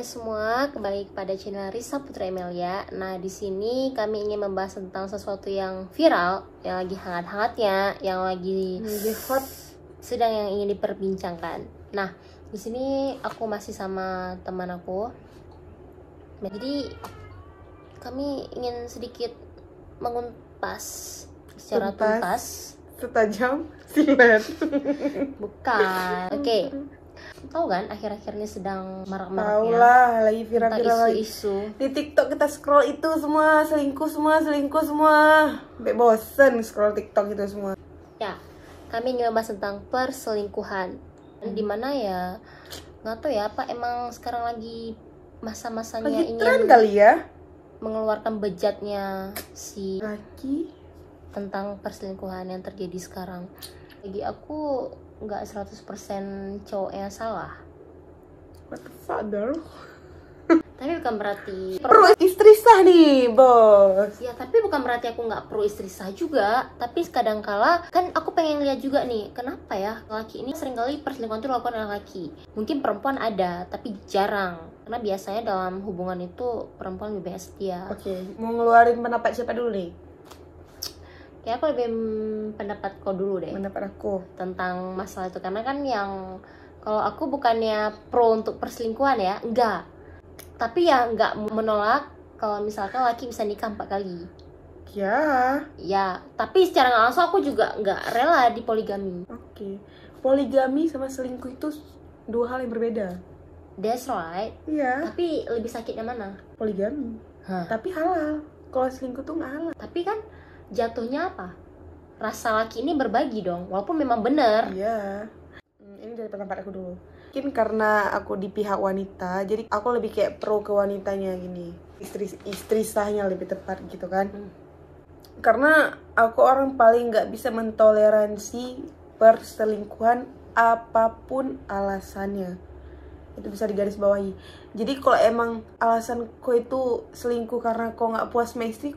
semuanya semua, kembali kepada channel Risa Putri Emilia. Nah, di sini kami ingin membahas tentang sesuatu yang viral, yang lagi hangat-hangatnya, yang lagi hot, sedang yang ingin diperbincangkan. Nah, di sini aku masih sama teman aku. Jadi kami ingin sedikit mengupas secara tuntas. Setajam silet. Bukan. Oke. Tahu kan akhir-akhir ini sedang marak-maraknya. Tahu lah, lagi viral-viral isu-isu. di TikTok kita scroll itu semua selingkuh semua. Sampai bosen scroll TikTok itu semua. Ya, kami ingin membahas tentang perselingkuhan. Dimana ya, nggak tahu ya apa emang sekarang lagi masa-masanya Lagi ingin tren kali ya mengeluarkan bejatnya si laki tentang perselingkuhan yang terjadi sekarang. Bagi aku nggak 100% cowok yang salah. what the fuck girl. Tapi bukan berarti Pro istri sah nih bos. ya, tapi bukan berarti aku nggak pro istri sah juga. Tapi kadangkala kan aku pengen lihat juga nih, kenapa ya laki ini seringkali perselingkuhan itu dilakukan oleh laki. Mungkin perempuan ada, tapi jarang. Karena biasanya dalam hubungan itu perempuan lebih banyak setia. Oke, mau ngeluarin pendapat siapa dulu nih? Kayak aku lebih pendapat kau dulu deh Pendapat aku. tentang masalah itu. Karena kan yang kalau aku bukannya pro untuk perselingkuhan ya, enggak. Tapi ya enggak menolak kalau misalkan laki bisa nikah 4 kali. Ya, tapi secara nggak langsung aku juga nggak rela di poligami. Oke. Poligami sama selingkuh itu dua hal yang berbeda. That's right. Iya. Tapi lebih sakitnya mana? Poligami. Tapi halal. Kalau selingkuh tuh nggak halal. Tapi kan jatuhnya apa? Rasa laki ini berbagi dong, walaupun memang benar. Iya. Ini dari pendapat aku dulu. Mungkin karena aku di pihak wanita, jadi aku lebih kayak pro ke wanitanya gini. Istri sahnya lebih tepat gitu kan. Karena aku orang paling nggak bisa mentoleransi perselingkuhan apapun alasannya. Itu bisa digarisbawahi. Jadi kalau emang alasan kau itu selingkuh karena kau nggak puas sama istri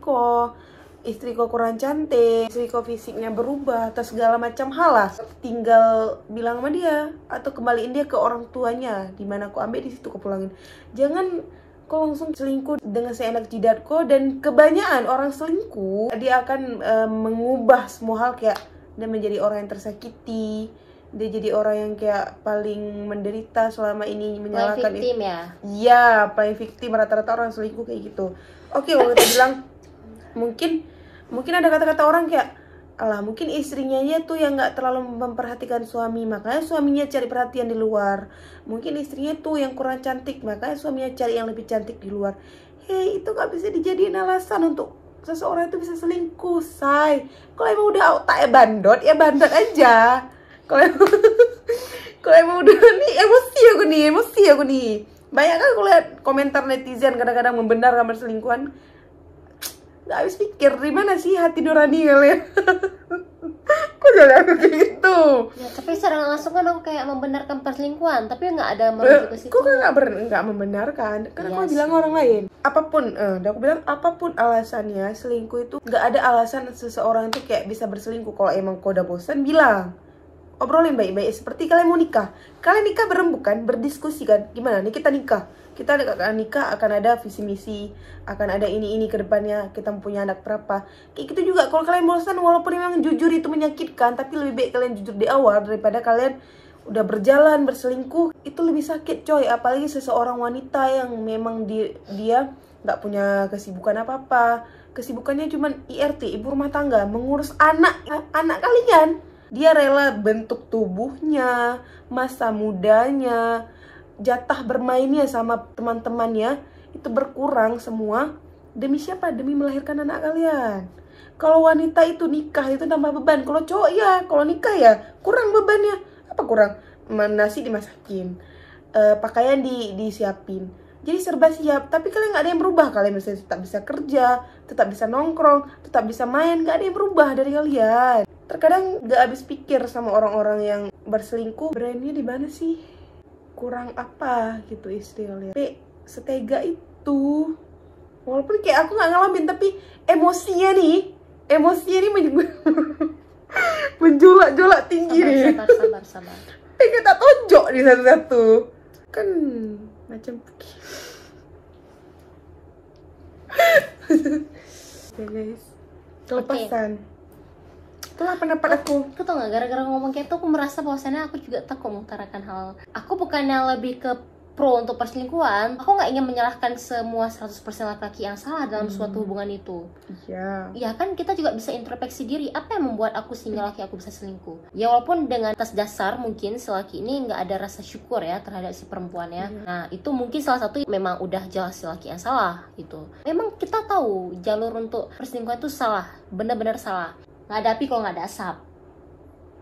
kau kurang cantik, istri kau fisiknya berubah atau segala macam hal lah, tinggal bilang sama dia atau kembaliin dia ke orang tuanya, dimana kau ambil di situ kau pulangin. Jangan kau langsung selingkuh dengan seenak jidat kau. Dan kebanyakan orang selingkuh dia akan mengubah semua hal, kayak dia menjadi orang yang tersakiti, dia jadi orang yang kayak paling menderita selama ini, menyalahkan Paling victim ya? Iya, paling victim. Rata-rata orang selingkuh kayak gitu. Oke, kalau kita bilang mungkin ada kata-kata orang kayak, alah mungkin istrinya tuh yang nggak terlalu memperhatikan suami, makanya suaminya cari perhatian di luar. Mungkin istrinya tuh yang kurang cantik, makanya suaminya cari yang lebih cantik di luar. Hei, itu nggak bisa dijadiin alasan untuk seseorang itu bisa selingkuh, say. Kalau emang udah otak ya bandot aja. Kalau emang udah nih emosi aku nih. Banyak kan aku lihat komentar netizen kadang-kadang membenarkan perselingkuhan. Gak habis pikir, di mana sih hati nurani kalian? Kok jadi aku kayak gitu? Ya, tapi secara langsung kan aku kayak membenarkan perselingkuhan, tapi nggak ada merujuk ke situ. Kok nggak membenarkan? Karena aku bilang orang lain. Aku bilang apapun alasannya, selingkuh itu nggak ada alasan seseorang itu kayak bisa berselingkuh. Kalau emang kau udah bosan, bilang. Obrolin baik-baik, seperti kalian mau nikah. Kalian nikah berembuk kan, berdiskusi kan. Gimana nih kita nikah? Kita akan nikah, akan ada visi misi, akan ada ini ke depannya, kita punya anak berapa. Kayak gitu juga kalau kalian bosan, walaupun memang jujur itu menyakitkan, tapi lebih baik kalian jujur di awal daripada kalian udah berjalan berselingkuh. Itu lebih sakit coy, apalagi seseorang wanita yang memang dia nggak punya kesibukan apa-apa. Kesibukannya cuma IRT, ibu rumah tangga, mengurus anak kalian. Dia rela bentuk tubuhnya, masa mudanya, jatah bermainnya sama teman-temannya itu berkurang semua. Demi siapa? Demi melahirkan anak kalian. Kalau wanita itu nikah itu tambah beban. Kalau cowok ya, kalau nikah ya kurang bebannya. Apa kurang? Nasi dimasakin, pakaian disiapin. Jadi serba siap, tapi kalian nggak ada yang berubah. Kalian masih tetap bisa kerja, tetap bisa nongkrong, tetap bisa main. Nggak ada yang berubah dari kalian. Terkadang nggak habis pikir sama orang-orang yang berselingkuh, brandnya di mana sih? Kurang apa gitu istri kalian? Tapi setega itu, walaupun kayak aku nggak ngalamin, tapi emosinya nih menjolak-jolak tinggi nih. Sabar. Pengen tak tonjok di satu-satu kan macam Oke guys, kelepasan. Itulah pendapat aku. Aku tau gak, gara-gara ngomong kayak itu aku merasa bahwasannya aku juga takut mengutarakan hal. Aku bukannya lebih ke pro untuk perselingkuhan. Aku gak ingin menyalahkan semua 100% laki-laki yang salah dalam suatu hubungan itu. Iya. Ya kan kita juga bisa introspeksi diri. Apa yang membuat aku sehingga laki aku bisa selingkuh? Ya walaupun dengan atas dasar mungkin si laki ini gak ada rasa syukur ya terhadap si perempuan ya. Nah itu mungkin salah satu memang udah jelas si laki yang salah gitu. Memang kita tahu jalur untuk perselingkuhan itu salah, benar-benar salah. Nggak ada api kalau nggak ada asap,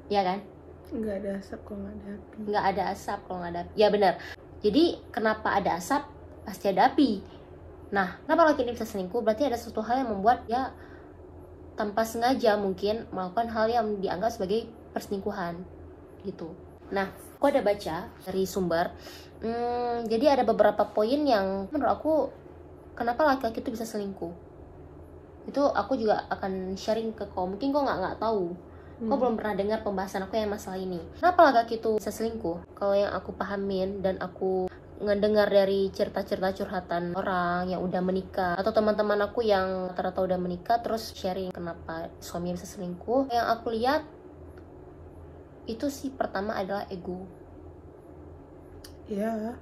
ya kan? Nggak ada asap kalau nggak ada api. Nggak ada asap kalau nggak ada api. Ya benar. Jadi kenapa ada asap pasti ada api. Nah, kenapa laki ini bisa selingkuh? Berarti ada suatu hal yang membuat dia tanpa sengaja mungkin melakukan hal yang dianggap sebagai perselingkuhan gitu. Nah, aku ada baca dari sumber. Jadi ada beberapa poin yang menurut aku kenapa laki-laki itu bisa selingkuh. Itu aku juga akan sharing ke kau. Mungkin kau nggak tahu. Kau belum pernah dengar pembahasan aku yang masalah ini. Kenapa laki itu bisa selingkuh? Kalau yang aku pahamin dan aku ngedengar dari cerita-cerita curhatan orang yang udah menikah atau teman-teman aku yang rata-rata udah menikah terus sharing kenapa suami bisa selingkuh. Yang aku lihat itu sih pertama adalah ego. Iya.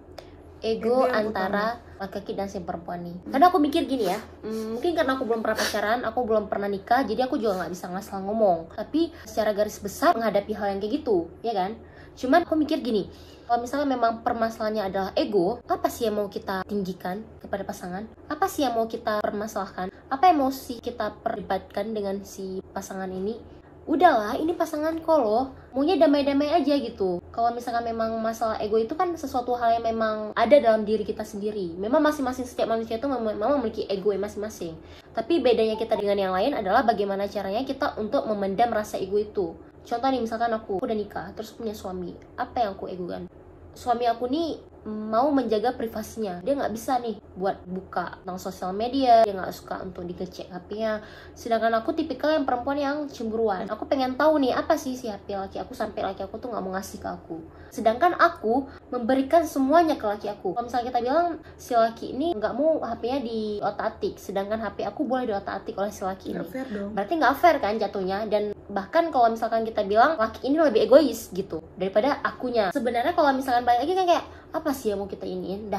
Ego antara laki-laki dan si perempuan nih. Karena aku mikir gini ya, mungkin karena aku belum pernah pacaran, aku belum pernah nikah, jadi aku juga nggak bisa ngasal ngomong. Tapi secara garis besar menghadapi hal yang kayak gitu, ya kan? Cuman aku mikir gini, kalau misalnya memang permasalahannya adalah ego, apa sih yang mau kita tinggikan kepada pasangan? Apa sih yang mau kita permasalahkan? Apa yang mau sih kita perdebatkan dengan si pasangan ini? Udahlah, ini pasangan kok loh, maunya damai-damai aja gitu. Kalau misalkan memang masalah ego itu kan sesuatu hal yang memang ada dalam diri kita sendiri. Memang masing-masing setiap manusia itu memang memiliki ego masing-masing. Tapi bedanya kita dengan yang lain adalah bagaimana caranya kita untuk memendam rasa ego itu. Contoh nih, misalkan aku udah nikah, terus punya suami. Apa yang aku egokan? Suami aku nih mau menjaga privasinya. Dia nggak bisa nih buat buka tentang sosial media. Dia nggak suka untuk dikecek HP-nya. Sedangkan aku tipikal yang perempuan yang cemburuan. Aku pengen tahu nih apa sih si HP laki aku sampai laki aku tuh nggak mau ngasih ke aku. Sedangkan aku memberikan semuanya ke laki aku. Kalau misalnya kita bilang si laki ini nggak mau HP-nya di otak-atik, sedangkan HP aku boleh di otak-atik oleh si laki ini. Fair dong. Berarti nggak fair kan jatuhnya. Dan bahkan kalau misalkan kita bilang laki ini lebih egois gitu daripada akunya. Sebenarnya kalau misalkan balik lagi kan kayak apa sih yang mau kita iniin?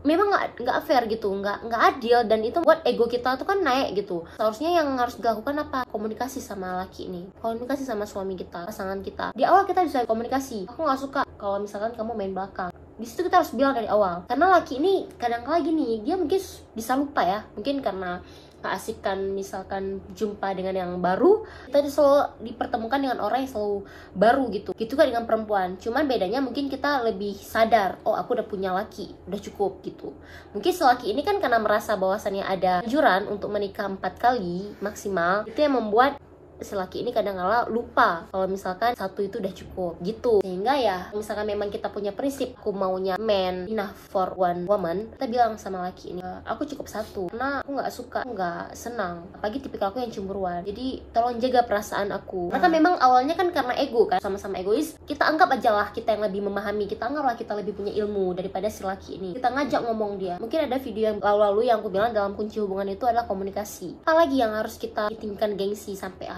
Memang nggak fair gitu, nggak adil, dan itu buat ego kita tuh kan naik gitu. Seharusnya yang harus dilakukan apa? Komunikasi sama laki ini, komunikasi sama suami kita, pasangan kita. Di awal kita bisa komunikasi. Aku nggak suka kalau misalkan kamu main belakang. Di situ kita harus bilang dari awal. Karena laki ini kadang-kala gini, dia mungkin bisa lupa ya, mungkin karena keasikan misalkan jumpa dengan yang baru, kita selalu dipertemukan dengan orang yang selalu baru gitu kan dengan perempuan. Cuman bedanya mungkin kita lebih sadar, oh aku udah punya laki, udah cukup gitu. Mungkin si laki ini kan karena merasa bahwasannya ada anjuran untuk menikah 4 kali maksimal, itu yang membuat si laki ini kadang-kala lupa kalau misalkan satu itu udah cukup gitu. Sehingga ya misalkan memang kita punya prinsip aku maunya man enough for one woman, kita bilang sama laki ini aku cukup satu karena aku nggak suka, nggak senang apalagi tipikal aku yang cemburuan, jadi tolong jaga perasaan aku. Karena memang awalnya kan karena ego kan, sama-sama egois, kita anggap aja lah kita yang lebih memahami, kita anggaplah kita lebih punya ilmu daripada si laki ini. Kita ngajak ngomong dia. Mungkin ada video yang lalu-lalu yang aku bilang dalam kunci hubungan itu adalah komunikasi. Apalagi yang harus kita tingkatkan gengsi sampai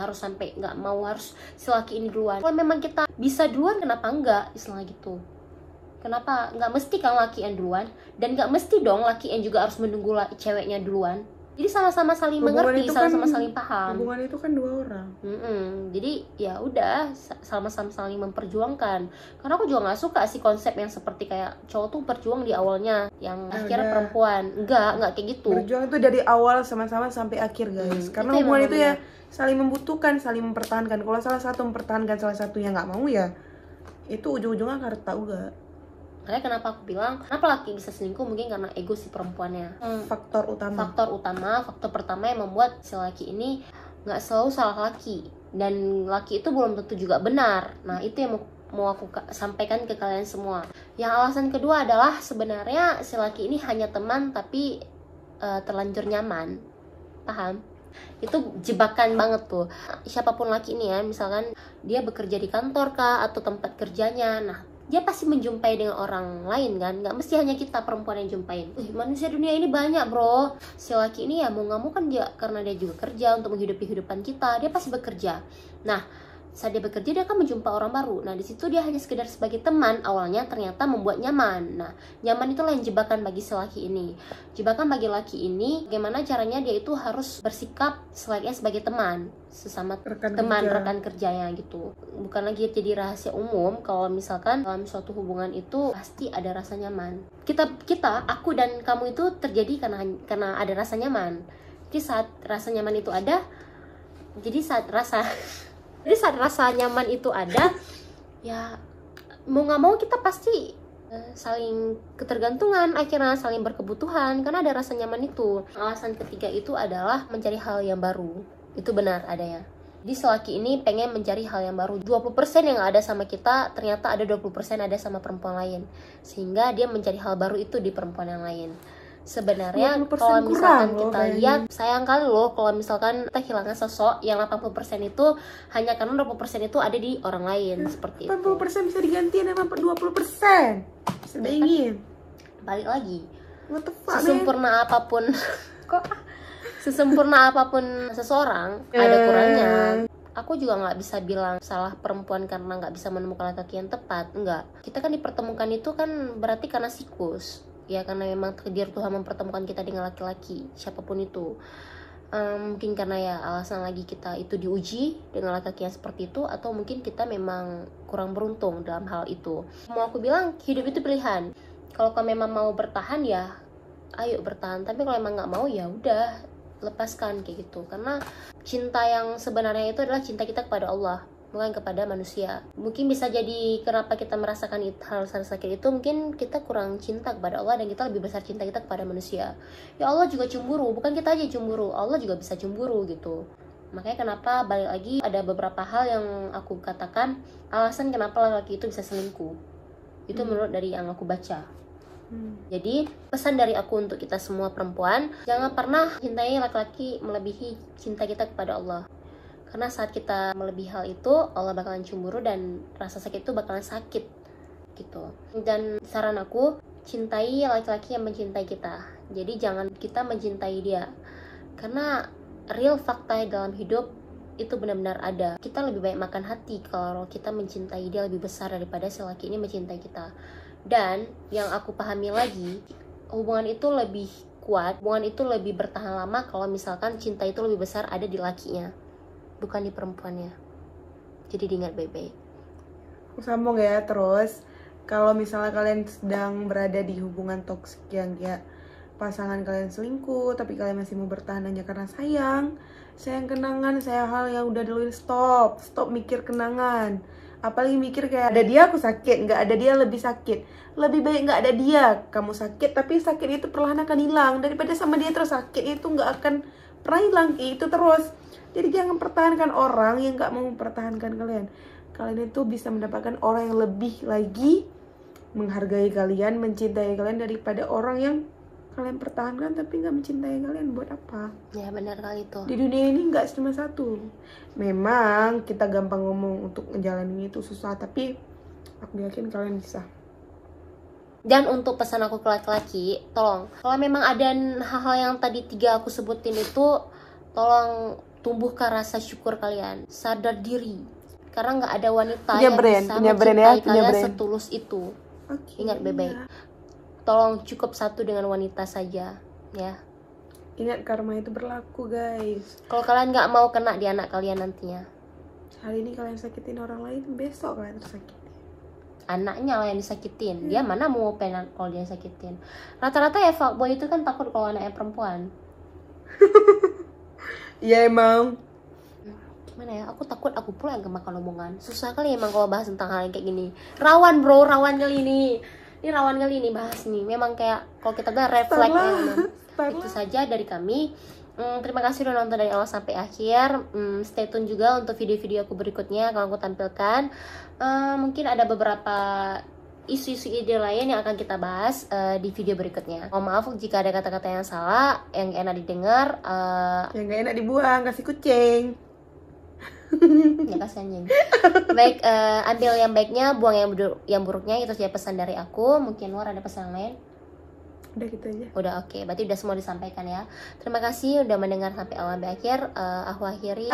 nggak mau harus si laki ini duluan. Kalau memang kita bisa duluan, kenapa enggak, istilahnya gitu. Kenapa nggak mesti kan laki yang duluan, dan nggak mesti dong laki yang juga harus menunggu ceweknya duluan. Jadi sama-sama saling mengerti, sama-sama saling paham. Hubungan itu kan 2 orang. Jadi ya udah sama-sama saling memperjuangkan. Karena aku juga nggak suka sih konsep yang seperti kayak cowok tuh berjuang di awalnya, yang akhirnya perempuan. Enggak kayak gitu. Berjuang itu dari awal sama-sama sampai akhir guys. Karena hubungan itu ya saling membutuhkan, saling mempertahankan. Kalau salah satu mempertahankan salah satunya nggak mau ya, itu ujung-ujungnya harta juga. Makanya kenapa aku bilang kenapa laki bisa selingkuh, mungkin karena ego si perempuannya. Faktor pertama yang membuat si laki ini nggak selalu salah laki, dan laki itu belum tentu juga benar. Nah itu yang mau aku sampaikan ke kalian semua. Yang alasan kedua adalah sebenarnya si laki ini hanya teman tapi terlanjur nyaman. Paham? Itu jebakan banget tuh. Siapapun laki ini ya, misalkan dia bekerja di kantor kah atau tempat kerjanya, nah dia pasti menjumpai dengan orang lain kan, nggak mesti hanya kita perempuan yang jumpain. Manusia dunia ini banyak bro. Si laki ini ya mau nggak mau kan dia, karena dia juga kerja untuk menghidupi kehidupan kita, dia pasti bekerja. Nah saat dia bekerja dia akan menjumpai orang baru. Nah di situ dia hanya sekedar sebagai teman awalnya, ternyata membuat nyaman. Nah nyaman itulah yang jebakan bagi si laki ini. Jebakan bagi laki ini bagaimana caranya dia itu harus bersikap selayaknya sebagai teman, sesama rekan kerjanya gitu. Bukan lagi jadi rahasia umum kalau misalkan dalam suatu hubungan itu pasti ada rasa nyaman. Aku dan kamu itu terjadi karena ada rasa nyaman. Jadi saat rasa nyaman itu ada, jadi saat rasa nyaman itu ada, ya mau nggak mau kita pasti saling ketergantungan, akhirnya saling berkebutuhan karena ada rasa nyaman itu. Alasan ketiga itu adalah mencari hal yang baru. Itu benar adanya. Jadi selaki ini pengen mencari hal yang baru. 20% yang ada sama kita ternyata ada 20% ada sama perempuan lain, sehingga dia mencari hal baru itu di perempuan yang lain. Sebenarnya kalau misalkan kita lihat, sayang kali loh kalau misalkan kita kehilangan sosok yang 80% itu hanya karena 20% itu ada di orang lain. Seperti 80% itu 80% bisa digantiin sama 20%. Bisa ingin balik lagi. What the fuck, sesempurna apapun sesempurna apapun seseorang ada kurangnya. Aku juga nggak bisa bilang salah perempuan karena nggak bisa menemukan laki-laki yang tepat. Enggak, kita kan dipertemukan itu kan berarti karena siklus ya, karena memang takdir Tuhan mempertemukan kita dengan laki-laki siapapun itu. Mungkin karena ya alasan lagi kita itu diuji dengan laki-laki yang seperti itu, atau mungkin kita memang kurang beruntung dalam hal itu. Mau aku bilang hidup itu pilihan. Kalau kamu memang mau bertahan ya ayo bertahan, tapi kalau emang nggak mau ya udah lepaskan kayak gitu. Karena cinta yang sebenarnya itu adalah cinta kita kepada Allah, bukan kepada manusia. Mungkin bisa jadi kenapa kita merasakan hal sakit itu, mungkin kita kurang cinta kepada Allah dan kita lebih besar cinta kita kepada manusia. Ya Allah juga cemburu, bukan kita aja cemburu, Allah juga bisa cemburu gitu. Makanya kenapa balik lagi ada beberapa hal yang aku katakan alasan kenapa laki-laki itu bisa selingkuh. Itu menurut dari yang aku baca. Jadi pesan dari aku untuk kita semua perempuan, jangan pernah cintai laki-laki melebihi cinta kita kepada Allah. Karena saat kita melebihi hal itu, Allah bakalan cemburu dan rasa sakit itu bakalan sakit gitu. Dan saran aku, cintai laki-laki yang mencintai kita. Jadi jangan kita mencintai dia. Karena real fakta dalam hidup itu benar-benar ada. Kita lebih baik makan hati kalau kita mencintai dia lebih besar daripada si laki ini mencintai kita. Dan yang aku pahami lagi, hubungan itu lebih kuat, hubungan itu lebih bertahan lama kalau misalkan cinta itu lebih besar ada di lakinya, bukan di perempuannya. Jadi diingat baik-baik. Aku sambung ya, terus kalau misalnya kalian sedang berada di hubungan toksik yang kayak pasangan kalian selingkuh tapi kalian masih mau bertahan hanya karena sayang kenangan, sayang hal yang udah dilaluin, stop mikir kenangan. Apalagi mikir kayak ada dia aku sakit, nggak ada dia lebih sakit. Lebih baik nggak ada dia kamu sakit, tapi sakit itu perlahan akan hilang, daripada sama dia terus sakit itu nggak akan pernah hilang itu terus. Jadi jangan pertahankan orang yang gak mau mempertahankan kalian. Kalian itu bisa mendapatkan orang yang lebih lagi menghargai kalian, mencintai kalian daripada orang yang kalian pertahankan tapi gak mencintai kalian. Buat apa? Ya benar kali itu. Di dunia ini gak cuma satu. Memang kita gampang ngomong untuk ngejalanin itu susah, tapi aku yakin kalian bisa. Dan untuk pesan aku ke laki-laki, tolong kalau memang ada hal-hal yang tadi 3 aku sebutin itu, tolong tumbuhkan rasa syukur kalian, sadar diri, karena nggak ada wanita yang bisa mencintai kalian setulus itu. Ingat baik-baik, tolong cukup satu dengan wanita saja ya. Ingat karma itu berlaku guys. Kalau kalian nggak mau kena di anak kalian nantinya. Hari ini kalian sakitin orang lain, besok kalian tersakiti. Anaknya lah yang disakitin, dia mana mau pengen kalau dia sakitin. Rata-rata ya fuckboy itu kan takut kalau anaknya perempuan. Iya emang. Gimana ya, aku takut aku pula yang kemakan omongan. Susah kali emang kalau bahas tentang hal yang kayak gini. Rawan bro, rawan kali ini. Ini rawan kali ini bahas nih. Memang kayak kalau kita bilang red flag ya. Itu saja dari kami. Terima kasih udah nonton dari awal sampai akhir. Stay tune juga untuk video-video aku berikutnya akan aku tampilkan. Mungkin ada beberapa isu-isu ide lain yang akan kita bahas di video berikutnya. Mohon maaf jika ada kata-kata yang salah, yang enak didengar, yang gak enak dibuang, kasih kucing. Ya kasihan. Baik, ambil yang baiknya, buang yang buruknya. Itu saja pesan dari aku. Mungkin Nur ada pesan yang lain? Udah gitu aja. Udah, oke. Berarti udah semua disampaikan ya. Terima kasih udah mendengar sampai awal sampai akhir. Aku akhiri.